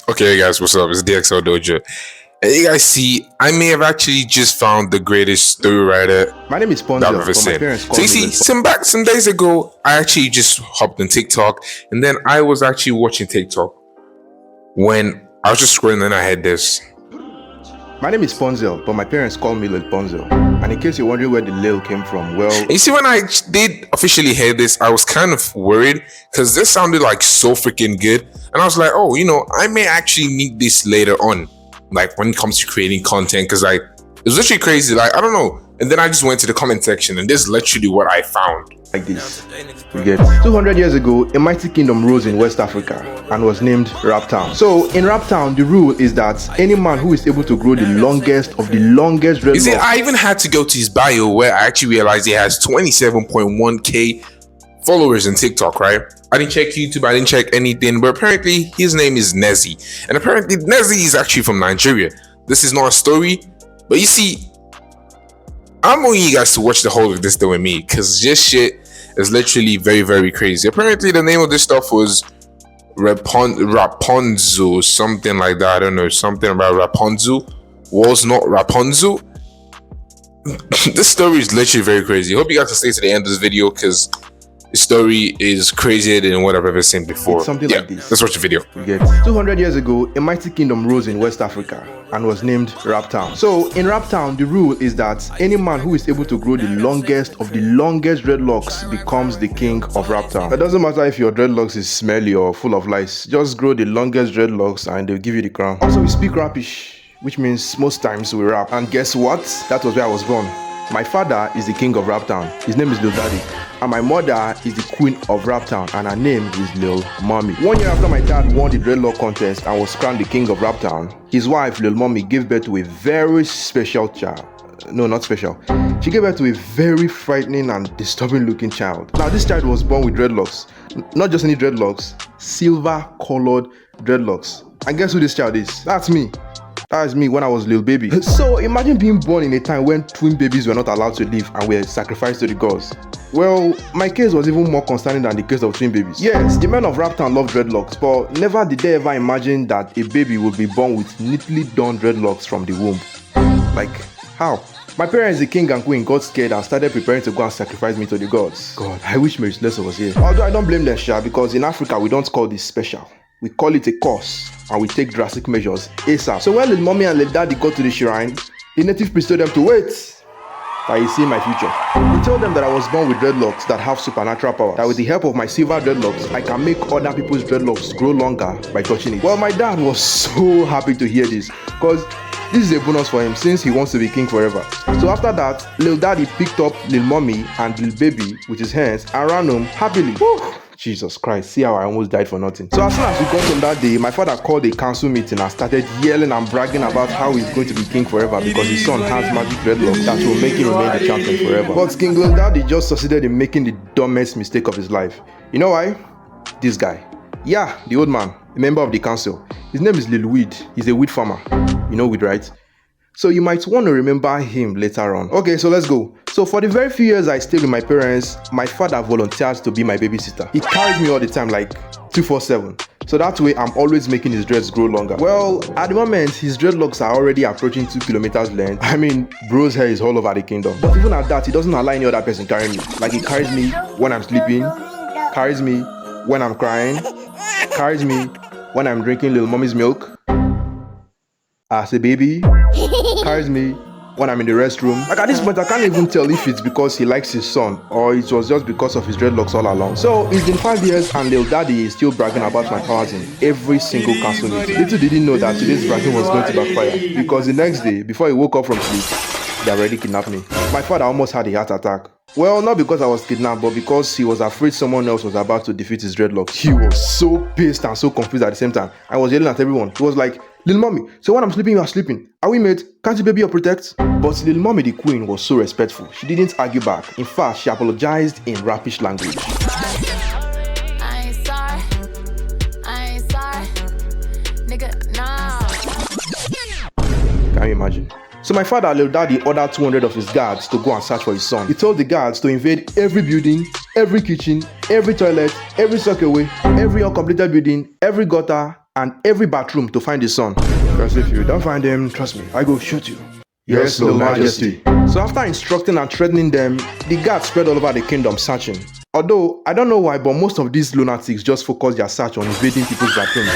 Okay, guys, what's up? It's DXLDOJO. And you guys see, I may have actually just found the greatest story writer My name is Ponzo, that I've ever but my seen. parents So call you me see, Lil some days ago, I actually just hopped on TikTok, and then I was actually watching TikTok when I was just scrolling, and I had this. My name is Ponzo, but my parents call me Lil Ponzo. And in case you're wondering where the Lil came from, well, And you see, when I did officially hear this, I was kind of worried because this sounded like so freaking good, and I was like, oh, I may actually need this later on, like when it comes to creating content, because it was literally crazy. Like, I don't know. And then I just went to the comment section, and this is literally what I found. like this. You get 200 years ago, a mighty kingdom rose in West Africa and was named Raptown. So in Raptown, the rule is that any man who is able to grow the longest of the longest You see, dreadlocks. I even had to go to his bio where I actually realized he has 27.1k followers on TikTok, right? I didn't check YouTube, I didn't check anything, but apparently his name is Nhezi. And apparently Nhezi is actually from Nigeria. This is not a story, but you see, I'm wanting you guys to watch the whole of this though with me, because this shit is literally very, very crazy. Apparently the name of this stuff was Rapunzel, something like that. I don't know, something about Rapunzel. Was not Rapunzel. This story is literally very crazy. I hope you guys can stay to the end of this video, because the story is crazier than what I've ever seen before. It's something like this. Let's watch the video. You get 200 years ago, a mighty kingdom rose in West Africa and was named Raptown. So in Raptown, the rule is that any man who is able to grow the longest of the longest dreadlocks becomes the king of Raptown. It doesn't matter if your dreadlocks is smelly or full of lice. Just grow the longest dreadlocks and they'll give you the crown. Also, we speak rapish, which means most times we rap. And guess what? That was where I was born. My father is the king of Raptown. His name is Lil Daddy. And my mother is the queen of Raptown, and her name is Lil Mommy. 1 year after my dad won the dreadlock contest and was crowned the king of Raptown, his wife Lil Mommy gave birth to a very special child. No, not special. She gave birth to a very frightening and disturbing looking child. Now this child was born with dreadlocks. Not just any dreadlocks, silver colored dreadlocks. And guess who this child is? That's me. That was me when I was a little baby. So imagine being born in a time when twin babies were not allowed to live and were sacrificed to the gods. Well, my case was even more concerning than the case of twin babies. Yes, the men of Raptown love dreadlocks, but never did they ever imagine that a baby would be born with neatly done dreadlocks from the womb. Like, how? My parents, the king and queen, got scared and started preparing to go and sacrifice me to the gods. God, I wish Mary Slessor was here. Although I don't blame them, Sha, because in Africa we don't call this special. We call it a curse, and we take drastic measures ASAP. So when Lil Mommy and Lil Daddy got to the shrine, the native priest told them to wait, that you see my future. He told them that I was born with dreadlocks that have supernatural power, that with the help of my silver dreadlocks, I can make other people's dreadlocks grow longer by touching it. Well, my dad was so happy to hear this, because this is a bonus for him since he wants to be king forever. So after that, Lil Daddy picked up Lil Mommy and Lil Baby with his hands and ran home happily. Woo! Jesus Christ, see how I almost died for nothing. So as soon as we got home that day, my father called a council meeting and started yelling and bragging about how he's going to be king forever because his son has magic dreadlocks that will make him remain the champion forever. But King Lil Daddy just succeeded in making the dumbest mistake of his life. You know why? This guy. Yeah, the old man, a member of the council. His name is Lil Weed. He's a weed farmer. You know weed, right? So you might want to remember him later on. Okay, so let's go. So for the very few years I stayed with my parents, my father volunteered to be my babysitter. He carried me all the time, like 247. So that way I'm always making his dreads grow longer. Well, at the moment, his dreadlocks are already approaching 2 kilometers length. I mean, bro's hair is all over the kingdom. But even at that, he doesn't allow any other person carrying me. Like he carries me when I'm sleeping, carries me when I'm crying, carries me when I'm drinking Lil Mommy's milk as a baby, carries me when I'm in the restroom. Like at this point, I can't even tell if it's because he likes his son or it was just because of his dreadlocks all along. So it's been 5 years and Lil Daddy is still bragging about my powers in every single council meeting. Little did he know that today's bragging was going to backfire, because the next day, before he woke up from sleep, they already kidnapped me. My father almost had a heart attack. Well, not because I was kidnapped, but because he was afraid someone else was about to defeat his dreadlocks. He was so pissed and so confused at the same time. I was yelling at everyone. He was like, Lil Mommy, so when I'm sleeping, you are sleeping. Are we mate? Can't you baby or protect? But Lil Mommy, the queen, was so respectful. She didn't argue back. In fact, she apologized in rapish language. I ain't sorry. Nigga, nah. Can you imagine? So my father, Lil Daddy, ordered 200 of his guards to go and search for his son. He told the guards to invade every building, every kitchen, every toilet, every sockaway, every uncompleted building, every gutter, and every bathroom to find his son. Because if you don't find him, trust me, I go shoot you. Yes, Your Majesty. So after instructing and threatening them, the guards spread all over the kingdom searching. Although, I don't know why, but most of these lunatics just focus their search on invading people's bathrooms.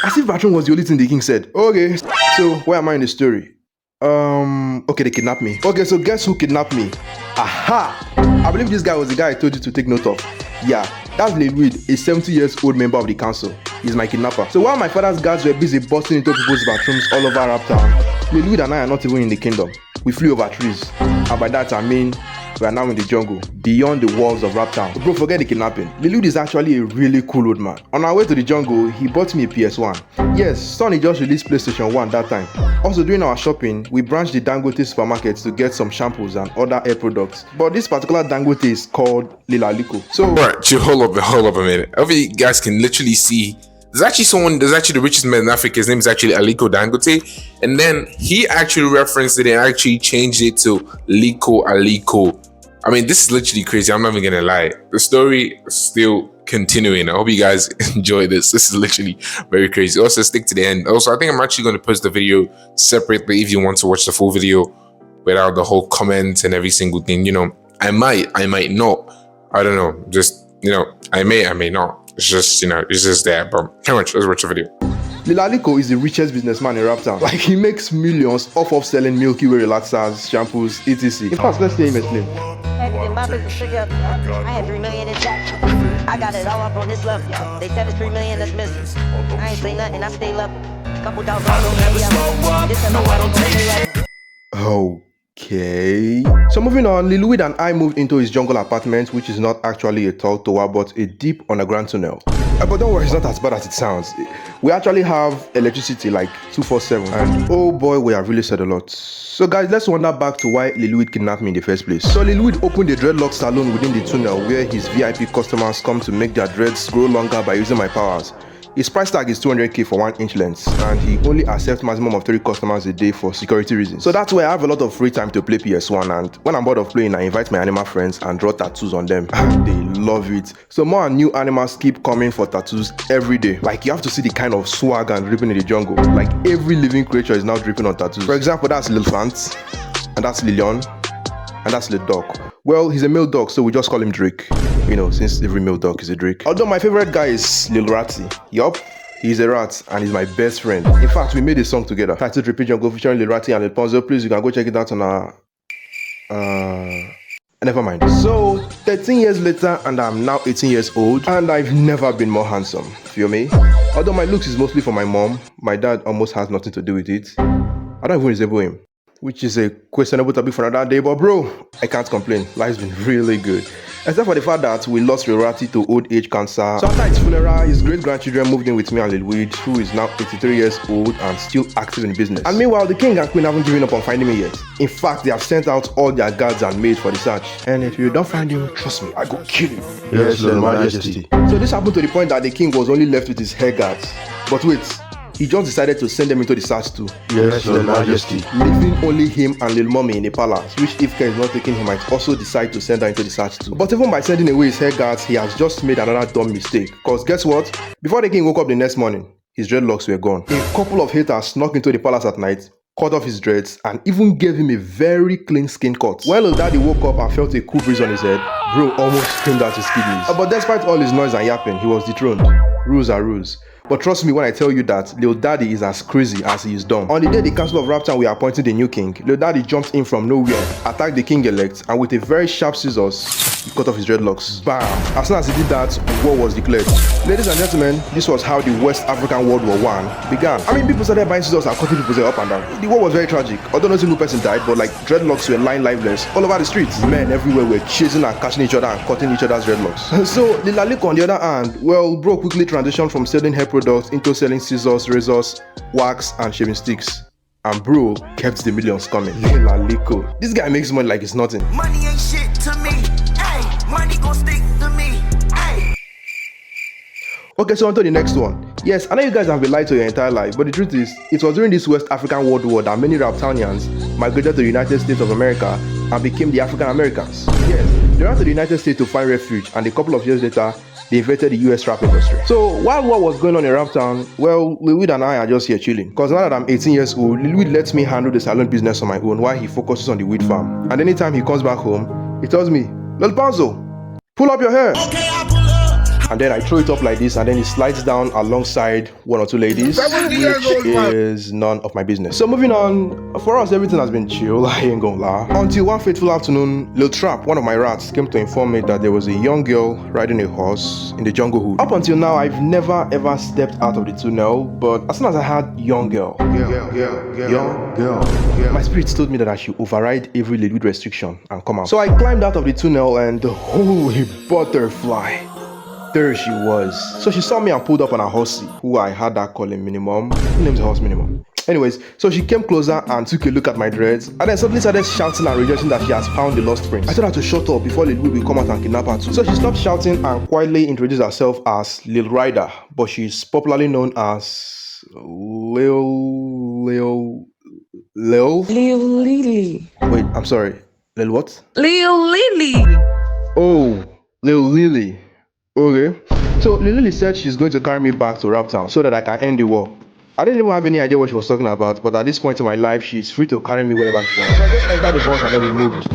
As if bathroom was the only thing the king said. Okay, so where am I in the story? Okay, they kidnapped me. Okay, so guess who kidnapped me? Aha! I believe this guy was the guy I told you to take note of. Yeah, that's Lilweed, a 70-year-old member of the council. He's my kidnapper. So while my father's guards were busy busting into people's bathrooms all over Raptown, Lilweed and I are not even in the kingdom. We flew over trees. And by that I mean, we are now in the jungle, beyond the walls of Raptown. Bro, forget the kidnapping. Lilweed is actually a really cool old man. On our way to the jungle, he bought me a PS1. Yes, Sony just released PlayStation 1 that time. Also, during our shopping, we branched the Dangote supermarket to get some shampoos and other hair products. But this particular Dangote is called Lilaliko. So, alright, hold up a minute. I hope you guys can literally see. There's actually the richest man in Africa. His name is actually Aliko Dangote. And then he actually referenced it and actually changed it to Aliko. I mean, this is literally crazy. I'm not even gonna lie. The story is still continuing. I hope you guys enjoy this. This is literally very crazy. Also, stick to the end. Also, I think I'm actually going to post the video separately if you want to watch the full video without the whole comments and every single thing. You know, I might not. I don't know. Just, you know, I may not. It's just, you know, it's just there. But come on, let's watch the video. Lilaliko is the richest businessman in Raptown. Like, he makes millions off of selling Milky Way relaxers, shampoos, etc. In fact, let's hear him explain. In my business figure, I had 3 million in debt. I got it all up on this level. They said it's 3 million that's missing. I ain't say nothing, I stay level. Couple thousand on this and I don't take it. Okay. So moving on, Lilweed and I moved into his jungle apartment, which is not actually a tall tower, but a deep underground tunnel. But don't worry, it's not as bad as it sounds. We actually have electricity like 247, and oh boy, we have really said a lot. So guys, let's wander back to why Lilweed kidnapped me in the first place. So Lilweed opened a dreadlock salon within the tunnel where his VIP customers come to make their dreads grow longer by using my powers. His price tag is 200k for 1 inch length, and he only accepts maximum of 3 customers a day for security reasons. So that's why I have a lot of free time to play PS1, and when I'm bored of playing, I invite my animal friends and draw tattoos on them, and they love it. So more and new animals keep coming for tattoos every day. Like, you have to see the kind of swag and dripping in the jungle. Like, every living creature is now dripping on tattoos. For example, that's Lil Fant, and that's Lilion, and that's Lil Dog. Well, he's a male dog, so we just call him Drake. You know, since every male dog is a Drake. Although my favorite guy is Lil Ratty. Yup, he's a rat and he's my best friend. In fact, we made a song together. Titled Repeat Jungle featuring Lil Ratty and Lil Ponzo. Please, you can go check it out on our... never mind. So, 13 years later, and I'm now 18 years old, and I've never been more handsome. Feel me? Although my looks is mostly for my mom, my dad almost has nothing to do with it. I don't even resemble him, which is a questionable topic for another day, but bro, I can't complain. Life's been really good. Except for the fact that we lost Rarity to old age cancer. So after his funeral, his great-grandchildren moved in with me and Lilweed, who is now 83 years old and still active in business. And meanwhile, the king and queen haven't given up on finding me yet. In fact, they have sent out all their guards and maids for the search. And if you don't find him, trust me, I go kill you. Yes, Your Majesty. So this happened to the point that the king was only left with his hair guards. But wait, he just decided to send them into the search too. Yes, Your Majesty. Leaving only him and Lil Mommy in the palace, which if Ken is not taking, he might also decide to send her into the search too. But even by sending away his hair guards, he has just made another dumb mistake. Cause guess what? Before the king woke up the next morning, his dreadlocks were gone. A couple of haters snuck into the palace at night, cut off his dreads, and even gave him a very clean skin cut. When Lil Daddy woke up and felt a cool breeze on his head, bro almost screamed out his kidneys. But despite all his noise and yapping, he was dethroned. Rules are rules. But trust me when I tell you that Lil Daddy is as crazy as he is dumb. On the day the Council of Raptown were appointing the new king, Lil Daddy jumped in from nowhere, attacked the king-elect, and with a very sharp scissors, he cut off his dreadlocks. Bam! As soon as he did that, war was declared. Ladies and gentlemen, this was how the West African World War I began. I mean, people started buying scissors and cutting people's hair up and down. The war was very tragic. Although no single person died, but like dreadlocks were lying lifeless all over the streets. Men everywhere were chasing and catching each other and cutting each other's dreadlocks. So Lilaliko, on the other hand, well, bro quickly transitioned from selling hair products into selling scissors, razors, wax, and shaving sticks. And bro kept the millions coming. Lilaliko. This guy makes money like it's nothing. Money ain't shit to me. Hey, money gon' stick to me. Hey. Okay, so on to the next one. Yes, I know you guys have been lied to your entire life, but the truth is, it was during this West African World War that many Raptownians migrated to the United States of America and became the African Americans. Yes, the ran to the United States to find refuge, and a couple of years later, they invaded the US rap industry. So while what was going on in Raptown, well, Lil Weed and I are just here chilling. Because now that I'm 18 years old, Lil Weed lets me handle the salon business on my own while he focuses on the weed farm. And anytime he comes back home, he tells me, Lil Panzo, pull up your hair. Okay, I pull up. And then I throw it up like this, and then it slides down alongside one or two ladies, which is none of my business. So moving on, for us everything has been chill, I ain't gonna lie. Until one fateful afternoon, Lil Trap, one of my rats, came to inform me that there was a young girl riding a horse in the jungle hood. Up until now, I've never ever stepped out of the tunnel, but as soon as I had young girl, my spirit told me that I should override every Lil Weed restriction and come out. So I climbed out of the tunnel and holy butterfly, there she was. So she saw me and pulled up on a horsey, who I had that calling Minimum. Who names a horse Minimum? Anyways, so she came closer and took a look at my dreads, and then suddenly started shouting and rejoicing that she has found the lost prince. I told her to shut up before Lil Weed will come out and kidnap her too. So she stopped shouting and quietly introduced herself as Lil Ryder, but she's popularly known as Lil Lily. Wait, I'm sorry. Lil what? Lil Lily. Oh, Lil Lily. Okay. So Lil Lily said she's going to carry me back to Raptown so that I can end the war. I didn't even have any idea what she was talking about, but at this point in my life, she's free to carry me wherever she wants. So I just entered the bus and then we moved.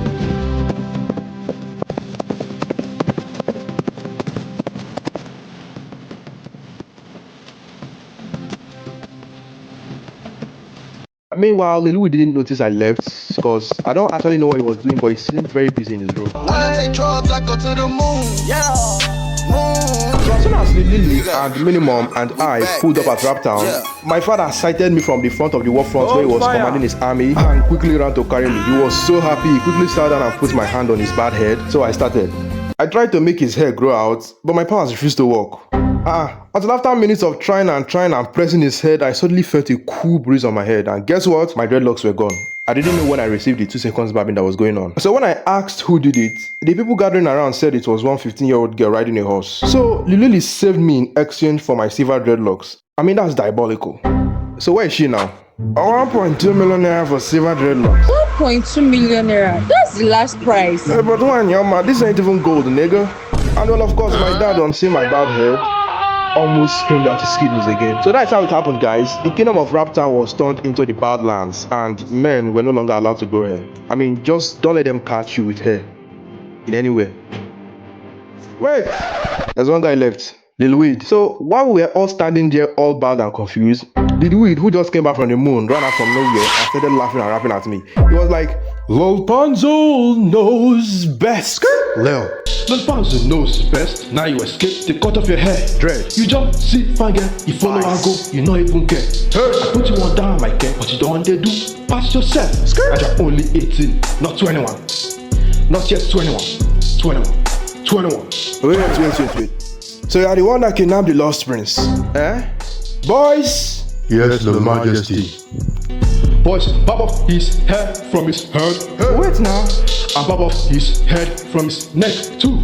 Meanwhile, Lil Weed didn't notice I left because I don't actually know what he was doing, but he seemed very busy in his room. When I take drugs, I go to the moon. Yeah, moon. So as soon as Lil and Minimum and I pulled up at Raptown, my father sighted me from the front of the war front where he was commanding his army and quickly ran to carry me. He was so happy, he quickly sat down and put my hand on his bad head, so I started. I tried to make his hair grow out, but my powers refused to work. Until after minutes of trying and pressing his head, I suddenly felt a cool breeze on my head, and guess what? My dreadlocks were gone. I didn't know when I received the 2 seconds babbing that was going on. So when I asked who did it, the people gathering around said it was one 15-year-old girl riding a horse. So Lil Lily saved me in exchange for my silver dreadlocks. I mean, that's diabolical. So where is she now? 1.2 million naira for silver dreadlocks. 1.2 million naira. That's the last price. But one, yama, this ain't even gold, nigga. And well, of course, my dad, on seeing my bald head, almost screamed out his kidneys again. So that's how it happened, guys. The kingdom of Raptown was turned into the Badlands, and men were no longer allowed to grow hair. I mean, just don't let them catch you with hair in any way. Wait, there's one guy left, Lil Weed. So while we were all standing there all bad and confused, Lil Weed, who just came back from the moon, ran out from nowhere and started laughing and rapping at me. He was like, Lil Panzo knows best. Lil Panzo knows best. Now you escape the cut off your hair. Dread. You jump, sit, fine girl. You follow and go, you not even care. I put you on down, my girl, but you don't want to do. Pass yourself. And you're only 18, not 21. Not yet 21. 21. Wait. So you are the one that kidnapped the lost prince, eh? Boys. Yes, Your Majesty. Boys, pop off his hair from his head. Wait now. And pop off his head from his neck too.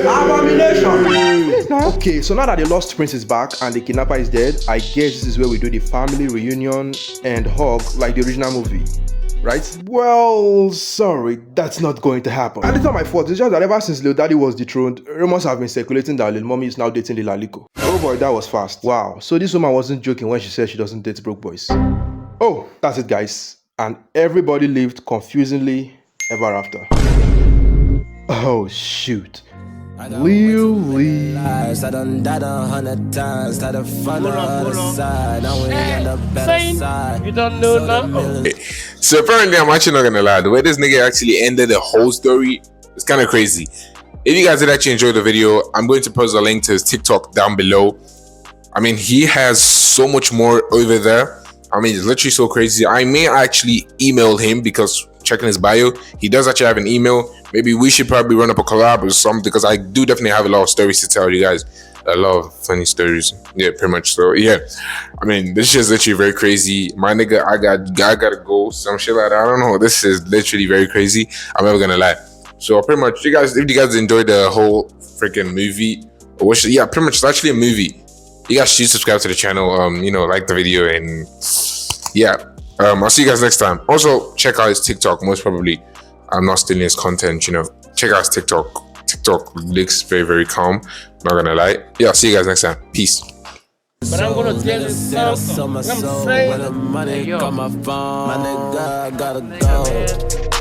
Abomination. Okay, so now that the lost prince is back and the kidnapper is dead, I guess this is where we do the family reunion and hug like the original movie, right? Well, sorry, that's not going to happen. And it's not my fault. It's just that ever since Lil Daddy was dethroned, rumors have been circulating that Lil Mommy is now dating Lil Aliko. Oh boy, that was fast. Wow, so this woman wasn't joking when she said she doesn't date broke boys. Oh, that's it, guys. And everybody lived confusingly ever after. Oh shoot. Lil Lee. I done died 100 times, started from the other side. Now we on the better side. You don't know now? So apparently, I'm actually not gonna lie, the way this nigga actually ended the whole story is kind of crazy. If you guys did actually enjoy the video, I'm going to post a link to his TikTok down below. I mean, he has so much more over there. I mean, it's literally so crazy. I may actually email him because checking his bio, he does actually have an email. Maybe we should probably run up a collab or something, because I do definitely have a lot of stories to tell you guys. A lot of funny stories. Yeah, pretty much. So yeah, I mean, this shit is literally very crazy. My nigga, I gotta go. Some shit like that. I don't know. This is literally very crazy. I'm never gonna lie. So pretty much, if you guys enjoyed the whole freaking movie, or yeah, pretty much it's actually a movie. You guys should subscribe to the channel, you know, like the video, and yeah, I'll see you guys next time. Also, check out his TikTok, most probably. I'm not stealing his content, you know. check out his TikTok. TikTok looks very, very calm. Not gonna lie. Yeah, I'll see you guys next time. Peace. But I'm gonna tell you something. I'm saying, when the money come my phone, my nigga, I gotta go.